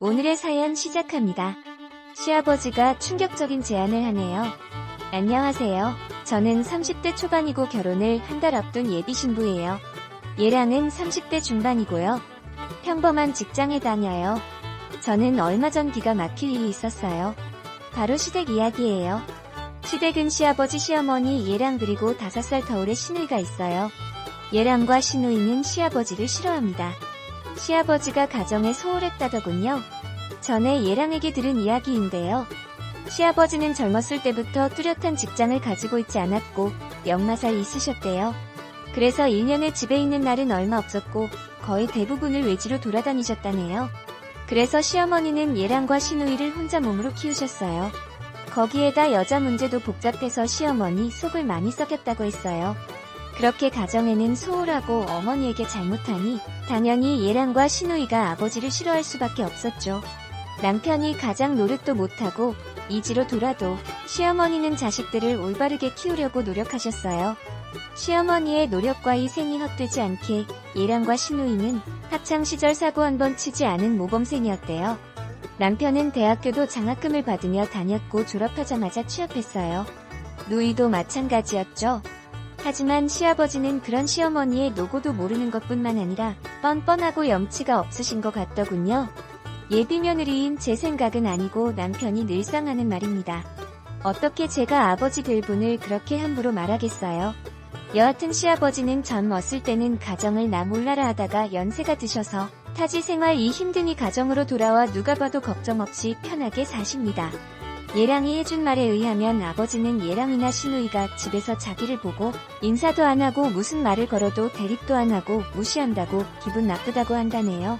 오늘의 사연 시작합니다. 시아버지가 충격적인 제안을 하네요. 안녕하세요. 저는 30대 초반이고 결혼을 한 달 앞둔 예비 신부예요. 얘랑은 30대 중반이고요. 평범한 직장에 다녀요. 저는 얼마 전 기가 막힐 일이 있었어요. 바로 시댁 이야기예요. 시댁은 시아버지 시어머니 얘랑 그리고 5살 터울의 시누이가 있어요. 얘랑과 시누이는 시아버지를 싫어합니다. 시아버지가 가정에 소홀했다더군요. 전에 얘랑에게 들은 이야기인데요. 시아버지는 젊었을 때부터 뚜렷한 직장을 가지고 있지 않았고 역마살 있으셨대요. 그래서 1년에 집에 있는 날은 얼마 없었고 거의 대부분을 외지로 돌아다니셨다네요. 그래서 시어머니는 얘랑과 시누이를 혼자 몸으로 키우셨어요. 거기에다 여자 문제도 복잡해서 시어머니 속을 많이 썩였다고 했어요. 그렇게 가정에는 소홀하고 어머니에게 잘못하니 당연히 얘랑과 시누이가 아버지를 싫어할 수밖에 없었죠. 남편이 가장 노릇도 못하고 이지로 돌아도 시어머니는 자식들을 올바르게 키우려고 노력하셨어요. 시어머니의 노력과 희생이 헛되지 않게 얘랑과 시누이는 학창시절 사고 한 번 치지 않은 모범생이었대요. 남편은 대학교도 장학금을 받으며 다녔고 졸업하자마자 취업했어요. 누이도 마찬가지였죠. 하지만 시아버지는 그런 시어머니의 노고도 모르는 것뿐만 아니라 뻔뻔하고 염치가 없으신 것 같더군요. 예비 며느리인 제 생각은 아니고 남편이 늘상 하는 말입니다. 어떻게 제가 아버지 될 분을 그렇게 함부로 말하겠어요. 여하튼 시아버지는 젊었을 때는 가정을 나 몰라라 하다가 연세가 드셔서 타지 생활이 힘드니 가정으로 돌아와 누가 봐도 걱정 없이 편하게 사십니다. 얘랑이 해준 말에 의하면 아버지는 얘랑이나 시누이가 집에서 자기를 보고 인사도 안 하고 무슨 말을 걸어도 대립도 안 하고 무시한다고 기분 나쁘다고 한다네요.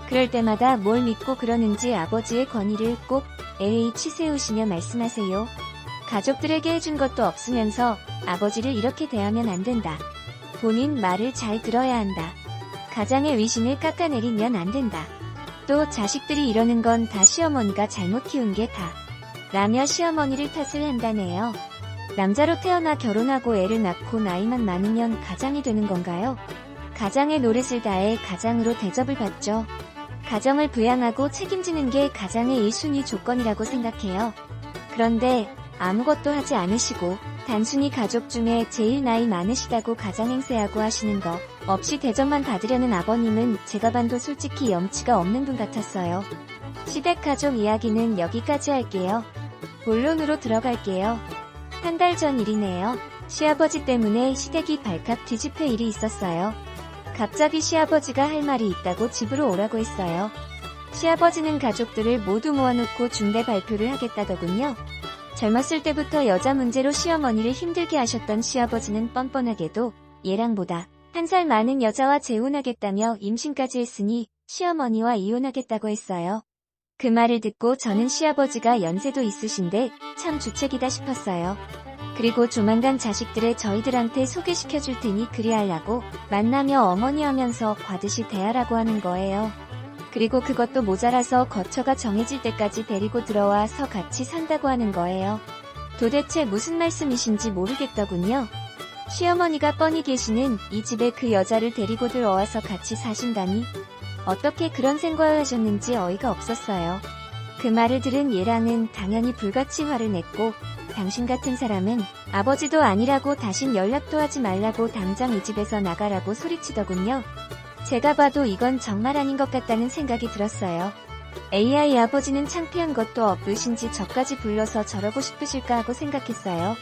그럴 때마다 뭘 믿고 그러는지 아버지의 권위를 꼭 LH 세우시며 말씀하세요. 가족들에게 해준 것도 없으면서 아버지를 이렇게 대하면 안 된다. 본인 말을 잘 들어야 한다. 가장의 위신을 깎아내리면 안 된다. 또 자식들이 이러는 건 다 시어머니가 잘못 키운 게 다. 라며 시어머니를 탓을 한다네요. 남자로 태어나 결혼하고 애를 낳고 나이만 많으면 가장이 되는 건가요? 가장의 노릇을 다해 가장으로 대접을 받죠. 가정을 부양하고 책임지는 게 가장의 1순위 조건이라고 생각해요. 그런데 아무것도 하지 않으시고 단순히 가족 중에 제일 나이 많으시다고 가장 행세하고 하시는 거 없이 대접만 받으려는 아버님은 제가 봐도 솔직히 염치가 없는 분 같았어요. 시댁 가족 이야기는 여기까지 할게요. 본론으로 들어갈게요. 한 달 전 일이네요. 시아버지 때문에 시댁이 발칵 뒤집힐 일이 있었어요. 갑자기 시아버지가 할 말이 있다고 집으로 오라고 했어요. 시아버지는 가족들을 모두 모아놓고 중대 발표를 하겠다더군요. 젊었을 때부터 여자 문제로 시어머니를 힘들게 하셨던 시아버지는 뻔뻔하게도 얘랑보다 1살 많은 여자와 재혼하겠다며 임신까지 했으니 시어머니와 이혼하겠다고 했어요. 그 말을 듣고 저는 시아버지가 연세도 있으신데 참 주책이다 싶었어요. 그리고 조만간 자식들을 저희들한테 소개시켜줄 테니 그리하려고 만나며 어머니 하면서 과듯이 대하라고 하는 거예요. 그리고 그것도 모자라서 거처가 정해질 때까지 데리고 들어와서 같이 산다고 하는 거예요. 도대체 무슨 말씀이신지 모르겠더군요. 시어머니가 뻔히 계시는 이 집에 그 여자를 데리고 들어와서 같이 사신다니 어떻게 그런 생각을 하셨는지 어이가 없었어요. 그 말을 들은 얘랑은 당연히 불같이 화를 냈고 당신 같은 사람은 아버지도 아니라고 다신 연락도 하지 말라고 당장 이 집에서 나가라고 소리치더군요. 제가 봐도 이건 정말 아닌 것 같다는 생각이 들었어요. AI 아버지는 창피한 것도 없으신지 저까지 불러서 저러고 싶으실까 하고 생각했어요.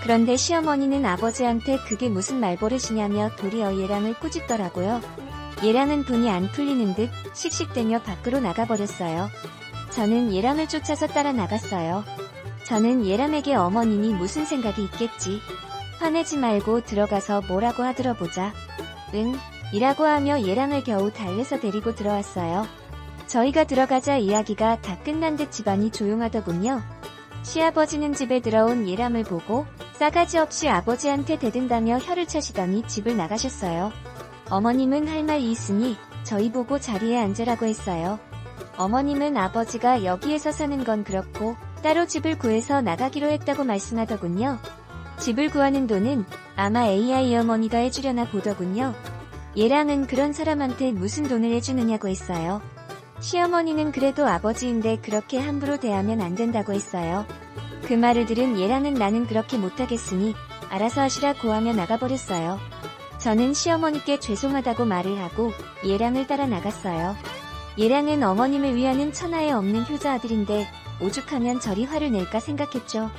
그런데 시어머니는 아버지한테 그게 무슨 말버릇이냐며 도리어 얘랑을 꾸짖더라고요. 얘랑은 분이 안 풀리는 듯 씩씩대며 밖으로 나가버렸어요. 저는 얘랑을 쫓아서 따라 나갔어요. 저는 얘랑에게 어머님이 무슨 생각이 있겠지. 화내지 말고 들어가서 뭐라고 하들어보자. 응. 이라고 하며 얘랑을 겨우 달래서 데리고 들어왔어요. 저희가 들어가자 이야기가 다 끝난 듯 집안이 조용하더군요. 시아버지는 집에 들어온 얘랑을 보고 싸가지 없이 아버지한테 대든다며 혀를 차시더니 집을 나가셨어요. 어머님은 할 말이 있으니 저희 보고 자리에 앉으라고 했어요. 어머님은 아버지가 여기에서 사는 건 그렇고 따로 집을 구해서 나가기로 했다고 말씀하더군요. 집을 구하는 돈은 아마 AI 어머니가 해주려나 보더군요. 얘랑은 그런 사람한테 무슨 돈을 해주느냐고 했어요. 시어머니는 그래도 아버지인데 그렇게 함부로 대하면 안 된다고 했어요. 그 말을 들은 얘랑은 나는 그렇게 못하겠으니 알아서 하시라고 하며 나가버렸어요. 저는 시어머니께 죄송하다고 말을 하고 얘랑을 따라 나갔어요. 얘랑은 어머님을 위하는 천하에 없는 효자 아들인데 오죽하면 저리 화를 낼까 생각했죠.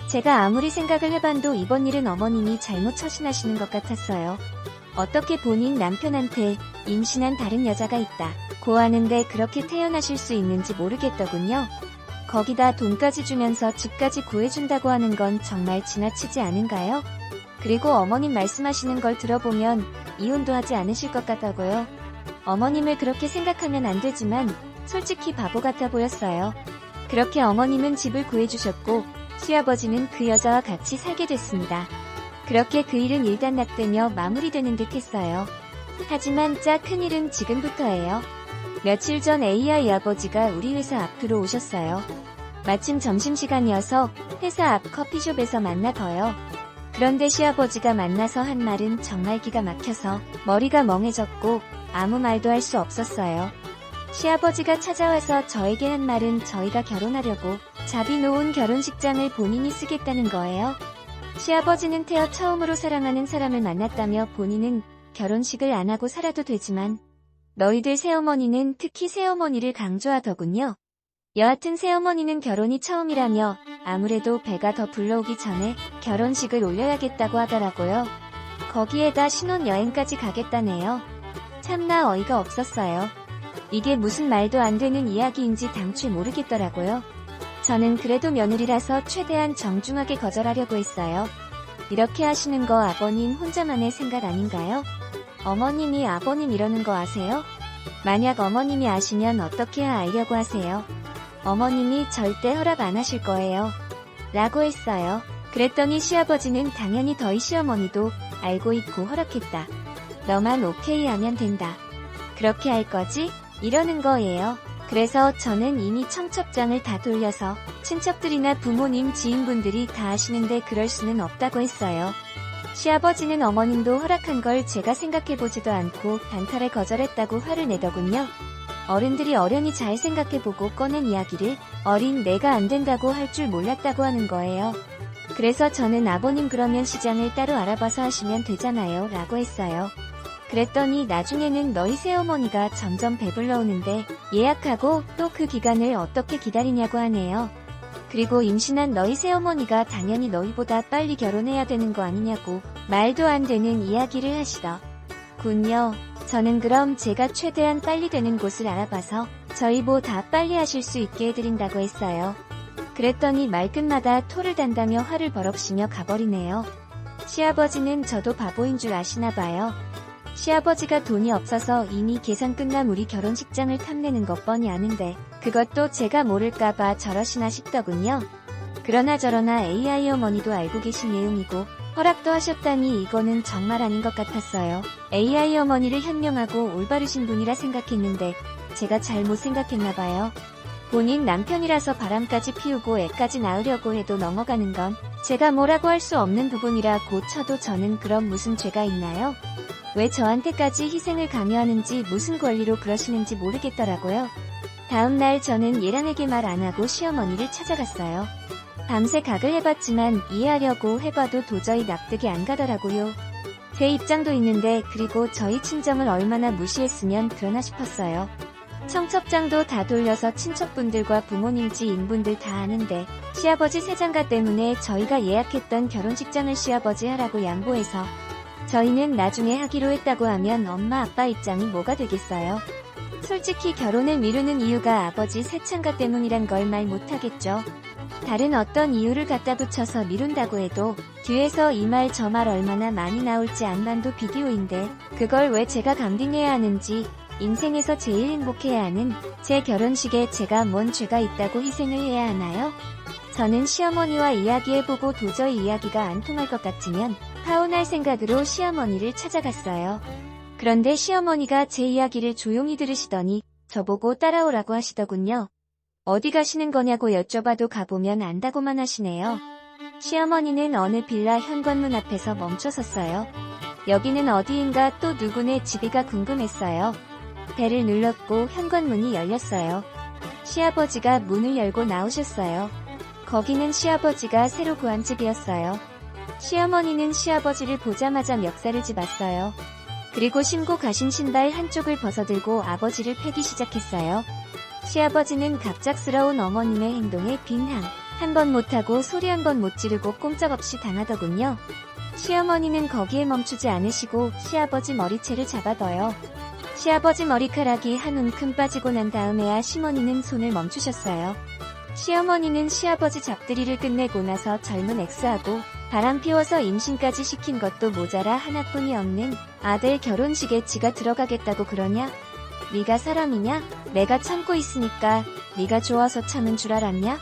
제가 아무리 생각을 해봐도 이번 일은 어머님이 잘못 처신하시는 것 같았어요. 어떻게 본인 남편한테 임신한 다른 여자가 있다고 하는데 그렇게 태어나실 수 있는지 모르겠더군요. 거기다 돈까지 주면서 집까지 구해준다고 하는 건 정말 지나치지 않은가요? 그리고 어머님 말씀하시는 걸 들어보면 이혼도 하지 않으실 것 같다고요. 어머님을 그렇게 생각하면 안 되지만 솔직히 바보 같아 보였어요. 그렇게 어머님은 집을 구해주셨고 시아버지는 그 여자와 같이 살게 됐습니다. 그렇게 그 일은 일단락되며 마무리되는 듯 했어요. 하지만 큰일은 지금부터예요. 며칠 전 AI 아버지가 우리 회사 앞으로 오셨어요. 마침 점심시간이어서 회사 앞 커피숍에서 만나봐요. 그런데 시아버지가 만나서 한 말은 정말 기가 막혀서 머리가 멍해졌고 아무 말도 할 수 없었어요. 시아버지가 찾아와서 저에게 한 말은 저희가 결혼하려고 잡이 놓은 결혼식장을 본인이 쓰겠다는 거예요. 시아버지는 태어 처음으로 사랑하는 사람을 만났다며 본인은 결혼식을 안 하고 살아도 되지만 너희들 새어머니는 특히 새어머니를 강조하더군요. 여하튼 새어머니는 결혼이 처음이라며 아무래도 배가 더 불러오기 전에 결혼식을 올려야겠다고 하더라고요. 거기에다 신혼여행까지 가겠다네요. 참나 어이가 없었어요. 이게 무슨 말도 안 되는 이야기인지 당최 모르겠더라고요. 저는 그래도 며느리라서 최대한 정중하게 거절하려고 했어요. 이렇게 하시는 거 아버님 혼자만의 생각 아닌가요? 어머님이 아버님 이러는 거 아세요? 만약 어머님이 아시면 어떻게 알려고 하세요? 어머님이 절대 허락 안 하실 거예요. 라고 했어요. 그랬더니 시아버지는 당연히 너희 시어머니도 알고 있고 허락했다. 너만 오케이 하면 된다. 그렇게 할 거지? 이러는 거예요. 그래서 저는 이미 청첩장을 다 돌려서 친척들이나 부모님, 지인분들이 다 아시는데 그럴 수는 없다고 했어요. 시아버지는 어머님도 허락한 걸 제가 생각해보지도 않고 단칼에 거절했다고 화를 내더군요. 어른들이 어련히 잘 생각해보고 꺼낸 이야기를 어린 내가 안 된다고 할 줄 몰랐다고 하는 거예요. 그래서 저는 아버님 그러면 시장을 따로 알아봐서 하시면 되잖아요 라고 했어요. 그랬더니 나중에는 너희 새어머니가 점점 배불러 오는데 예약하고 또 그 기간을 어떻게 기다리냐고 하네요. 그리고 임신한 너희 새어머니가 당연히 너희보다 빨리 결혼해야 되는 거 아니냐고 말도 안 되는 이야기를 하시더군요. 저는 그럼 제가 최대한 빨리 되는 곳을 알아봐서 저희보다 빨리 하실 수 있게 해드린다고 했어요. 그랬더니 말끝마다 토를 단다며 화를 버럭시며 가버리네요. 시아버지는 저도 바보인 줄 아시나봐요. 시아버지가 돈이 없어서 이미 계산 끝난 우리 결혼식장을 탐내는 것 뻔히 아는데 그것도 제가 모를까봐 저러시나 싶더군요. 그러나 저러나 AI 어머니도 알고 계신 내용이고 허락도 하셨다니 이거는 정말 아닌 것 같았어요. AI 어머니를 현명하고 올바르신 분이라 생각했는데 제가 잘못 생각했나봐요. 본인 남편이라서 바람까지 피우고 애까지 낳으려고 해도 넘어가는 건 제가 뭐라고 할 수 없는 부분이라고 쳐도 저는 그럼 무슨 죄가 있나요? 왜 저한테까지 희생을 강요하는지 무슨 권리로 그러시는지 모르겠더라고요. 다음날 저는 얘랑에게 말 안 하고 시어머니를 찾아갔어요. 밤새 각을 해봤지만 이해하려고 해봐도 도저히 납득이 안 가더라고요. 제 입장도 있는데 그리고 저희 친정을 얼마나 무시했으면 그러나 싶었어요. 청첩장도 다 돌려서 친척분들과 부모님 지인분들 다 아는데 시아버지 세장가 때문에 저희가 예약했던 결혼식장을 시아버지 하라고 양보해서 저희는 나중에 하기로 했다고 하면 엄마 아빠 입장이 뭐가 되겠어요. 솔직히 결혼을 미루는 이유가 아버지 세창가 때문이란 걸 말 못하겠죠. 다른 어떤 이유를 갖다 붙여서 미룬다고 해도 뒤에서 이 말 저 말 얼마나 많이 나올지 안만도 비디오인데 그걸 왜 제가 감당해야 하는지 인생에서 제일 행복해야 하는 제 결혼식에 제가 뭔 죄가 있다고 희생을 해야 하나요? 저는 시어머니와 이야기해보고 도저히 이야기가 안 통할 것 같으면 파혼할 생각으로 시어머니를 찾아갔어요. 그런데 시어머니가 제 이야기를 조용히 들으시더니 저보고 따라오라고 하시더군요. 어디 가시는 거냐고 여쭤봐도 가보면 안다고만 하시네요. 시어머니는 어느 빌라 현관문 앞에서 멈춰섰어요. 여기는 어디인가 또 누구네 집이가 궁금했어요. 벨을 눌렀고 현관문이 열렸어요. 시아버지가 문을 열고 나오셨어요. 거기는 시아버지가 새로 구한 집이었어요. 시어머니는 시아버지를 보자마자 멱살을 집었어요. 그리고 신고 가신 신발 한쪽을 벗어들고 아버지를 패기 시작했어요. 시아버지는 갑작스러운 어머님의 행동에 빈항 한 번 못하고 소리 한 번 못 지르고 꼼짝없이 당하더군요. 시어머니는 거기에 멈추지 않으시고 시아버지 머리채를 잡아둬요. 시아버지 머리카락이 한 움큼 빠지고 난 다음에야 시어머니는 손을 멈추셨어요. 시어머니는 시아버지 잡들이를 끝내고 나서 젊은 엑스하고 바람 피워서 임신까지 시킨 것도 모자라 하나뿐이 없는 아들 결혼식에 지가 들어가겠다고 그러냐? 네가 사람이냐? 내가 참고 있으니까 네가 좋아서 참은 줄 알았냐?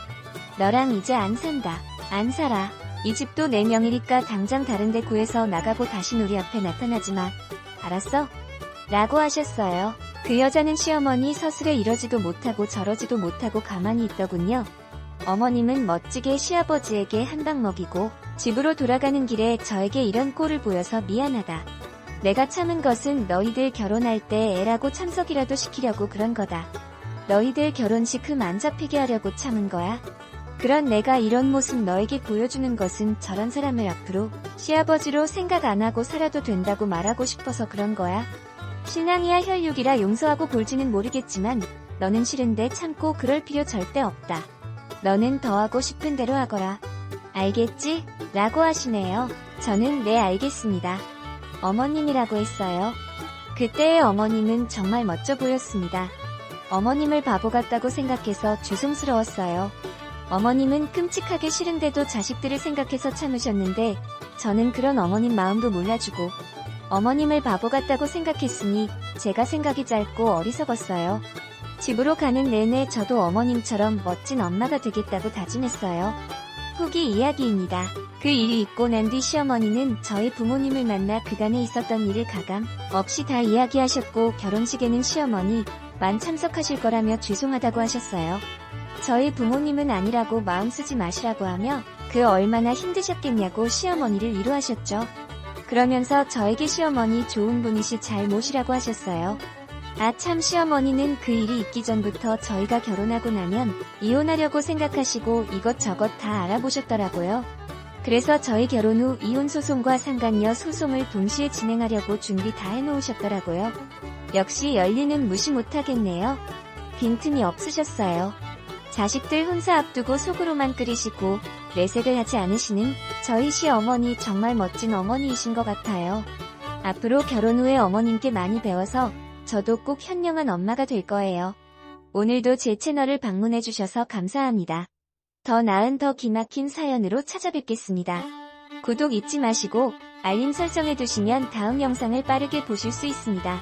너랑 이제 안 산다. 안 살아. 이 집도 내 명의니까 당장 다른 데 구해서 나가고 다신 우리 앞에 나타나지 마. 알았어? 라고 하셨어요. 그 여자는 시어머니 서술에 이러지도 못하고 저러지도 못하고 가만히 있더군요. 어머님은 멋지게 시아버지에게 한 방 먹이고 집으로 돌아가는 길에 저에게 이런 꼴을 보여서 미안하다. 내가 참은 것은 너희들 결혼할 때 애라고 참석이라도 시키려고 그런 거다. 너희들 결혼식 흠 안 잡히게 하려고 참은 거야. 그런 내가 이런 모습 너에게 보여주는 것은 저런 사람을 앞으로 시아버지로 생각 안 하고 살아도 된다고 말하고 싶어서 그런 거야. 신앙이야 혈육이라 용서하고 볼지는 모르겠지만 너는 싫은데 참고 그럴 필요 절대 없다. 너는 더 하고 싶은 대로 하거라. 알겠지? 라고 하시네요. 저는 네 알겠습니다. 어머님이라고 했어요. 그때의 어머님은 정말 멋져 보였습니다. 어머님을 바보 같다고 생각해서 죄송스러웠어요. 어머님은 끔찍하게 싫은데도 자식들을 생각해서 참으셨는데 저는 그런 어머님 마음도 몰라주고 어머님을 바보 같다고 생각했으니 제가 생각이 짧고 어리석었어요. 집으로 가는 내내 저도 어머님처럼 멋진 엄마가 되겠다고 다짐했어요. 후기 이야기입니다. 그 일이 있고 난 뒤 시어머니는 저희 부모님을 만나 그간에 있었던 일을 가감 없이 다 이야기하셨고 결혼식에는 시어머니만 참석하실 거라며 죄송하다고 하셨어요. 저희 부모님은 아니라고 마음 쓰지 마시라고 하며 그 얼마나 힘드셨겠냐고 시어머니를 위로하셨죠. 그러면서 저에게 시어머니 좋은 분이시 잘 모시라고 하셨어요. 아 참 시어머니는 그 일이 있기 전부터 저희가 결혼하고 나면 이혼하려고 생각하시고 이것저것 다 알아보셨더라고요. 그래서 저희 결혼 후 이혼 소송과 상간녀 소송을 동시에 진행하려고 준비 다 해놓으셨더라고요. 역시 열리는 무시 못하겠네요. 빈틈이 없으셨어요. 자식들 혼사 앞두고 속으로만 끓이시고 내색을 하지 않으시는 저희 시어머니 정말 멋진 어머니이신 것 같아요. 앞으로 결혼 후에 어머님께 많이 배워서 저도 꼭 현명한 엄마가 될 거예요. 오늘도 제 채널을 방문해주셔서 감사합니다. 더 나은 더 기막힌 사연으로 찾아뵙겠습니다. 구독 잊지 마시고 알림 설정해두시면 다음 영상을 빠르게 보실 수 있습니다.